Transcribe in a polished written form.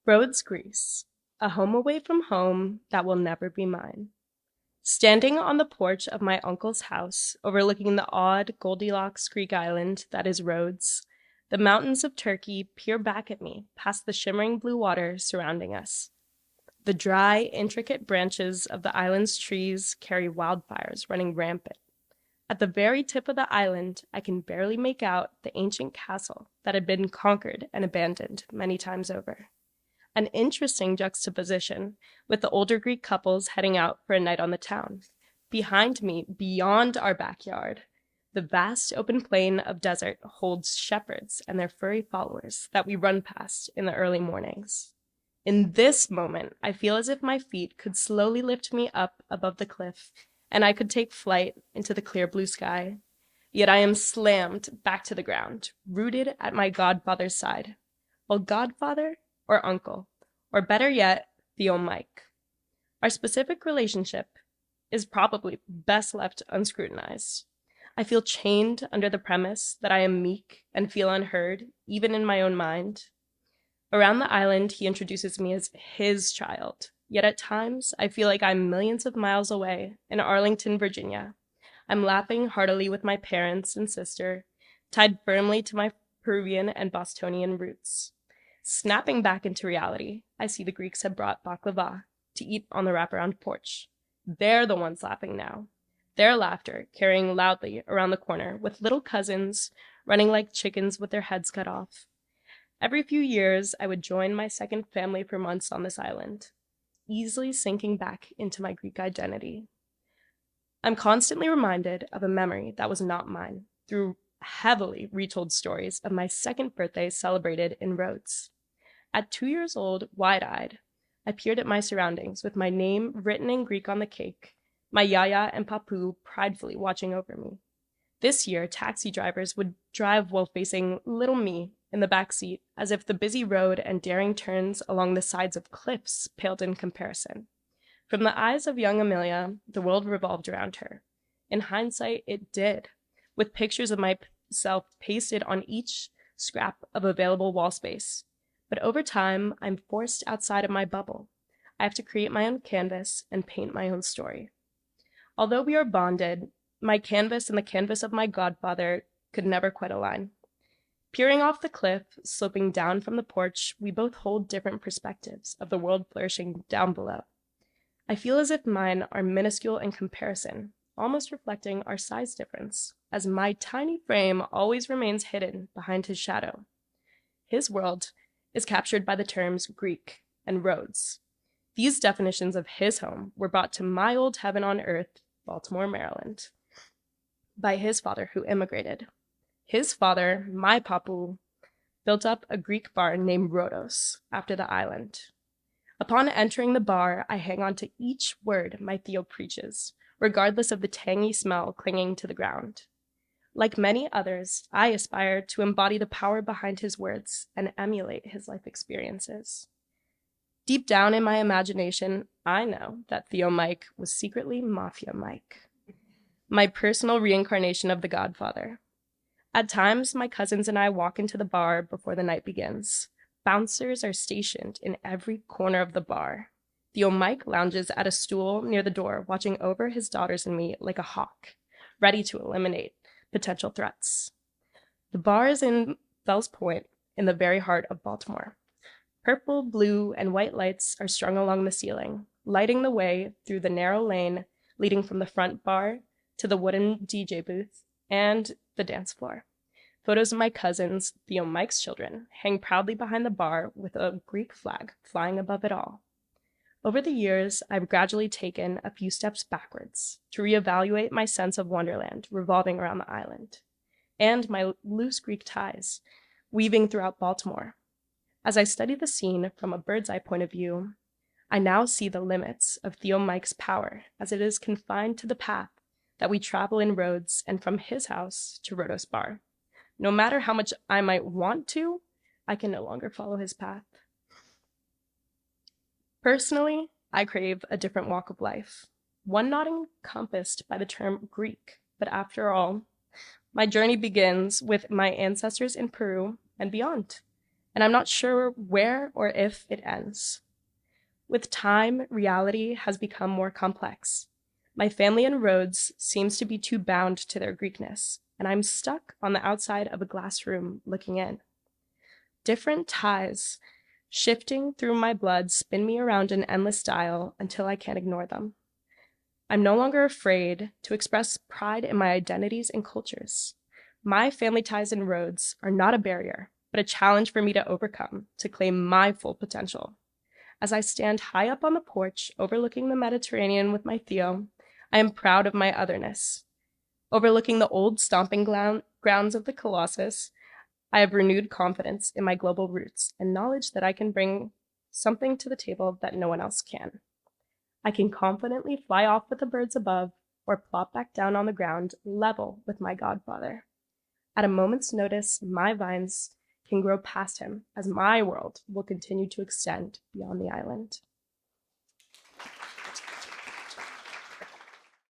Rhodes, Greece, a home away from home that will never be mine. Standing on the porch of my uncle's house, overlooking the odd Goldilocks Greek island that is Rhodes, the mountains of Turkey peer back at me past the shimmering blue water surrounding us. The dry, intricate branches of the island's trees carry wildfires running rampant. At the very tip of the island, I can barely make out the ancient castle that had been conquered and abandoned many times over. An interesting juxtaposition, with the older Greek couples heading out for a night on the town. Behind me, beyond our backyard, the vast open plain of desert holds shepherds and their furry followers that we run past in the early mornings. In this moment, I feel as if my feet could slowly lift me up above the cliff, and I could take flight into the clear blue sky. Yet I am slammed back to the ground, rooted at my godfather's side. Well, godfather or uncle, or better yet, Theo Mike. Our specific relationship is probably best left unscrutinized. I feel chained under the premise that I am meek and feel unheard, even in my own mind. Around the island, he introduces me as his child, yet at times I feel like I'm millions of miles away in Arlington, Virginia. I'm laughing heartily with my parents and sister, tied firmly to my Peruvian and Bostonian roots. Snapping back into reality, I see the Greeks had brought baklava to eat on the wraparound porch. They're the ones laughing now. Their laughter carrying loudly around the corner, with little cousins running like chickens with their heads cut off. Every few years, I would join my second family for months on this island, easily sinking back into my Greek identity. I'm constantly reminded of a memory that was not mine through heavily retold stories of my second birthday celebrated in Rhodes. At 2 years old, wide-eyed, I peered at my surroundings with my name written in Greek on the cake, my yaya and papu pridefully watching over me. This year, taxi drivers would drive while facing little me in the back seat, as if the busy road and daring turns along the sides of cliffs paled in comparison. From the eyes of young Emilia, the world revolved around her. In hindsight, it did, with pictures of myself pasted on each scrap of available wall space. But over time, I'm forced outside of my bubble. I have to create my own canvas and paint my own story. Although we are bonded, my canvas and the canvas of my godfather could never quite align. Peering off the cliff, sloping down from the porch, we both hold different perspectives of the world flourishing down below. I feel as if mine are minuscule in comparison, almost reflecting our size difference, as my tiny frame always remains hidden behind his shadow. His world is captured by the terms Greek and Rhodes. These definitions of his home were brought to my old heaven on earth, Baltimore, Maryland, by his father who immigrated. His father, my papu, built up a Greek bar named Rhodos after the island. Upon entering the bar, I hang on to each word my Theo preaches, regardless of the tangy smell clinging to the ground. Like many others, I aspire to embody the power behind his words and emulate his life experiences. Deep down in my imagination, I know that Theo Mike was secretly Mafia Mike, my personal reincarnation of the Godfather. At times, my cousins and I walk into the bar before the night begins. Bouncers are stationed in every corner of the bar. Theo Mike lounges at a stool near the door, watching over his daughters and me like a hawk, ready to eliminate potential threats. The bar is in Fells Point, in the very heart of Baltimore. Purple, blue, and white lights are strung along the ceiling, lighting the way through the narrow lane leading from the front bar to the wooden DJ booth and the dance floor. Photos of my cousins, Theo Mike's children, hang proudly behind the bar with a Greek flag flying above it all. Over the years, I've gradually taken a few steps backwards to reevaluate my sense of wonderland revolving around the island, and my loose Greek ties weaving throughout Baltimore. As I study the scene from a bird's eye point of view, I now see the limits of Theo Mike's power as it is confined to the path that we travel in Rhodes and from his house to Rhodos Bar. No matter how much I might want to, I can no longer follow his path. Personally, I crave a different walk of life, one not encompassed by the term Greek, but after all, my journey begins with my ancestors in Peru and beyond. and I'm not sure where or if it ends. With time, reality has become more complex. My family in Rhodes seems to be too bound to their Greekness, and I'm stuck on the outside of a glass room looking in. Different ties shifting through my blood spin me around in endless dial until I can't ignore them. I'm no longer afraid to express pride in my identities and cultures. My family ties in Rhodes are not a barrier, but a challenge for me to overcome to claim my full potential. As I stand high up on the porch overlooking the Mediterranean with my Theo, I am proud of my otherness. Overlooking the old stomping grounds of the Colossus, I have renewed confidence in my global roots and knowledge that I can bring something to the table that no one else can. I can confidently fly off with the birds above or plop back down on the ground level with my Godfather. At a moment's notice, my vines can grow past him as my world will continue to extend beyond the island.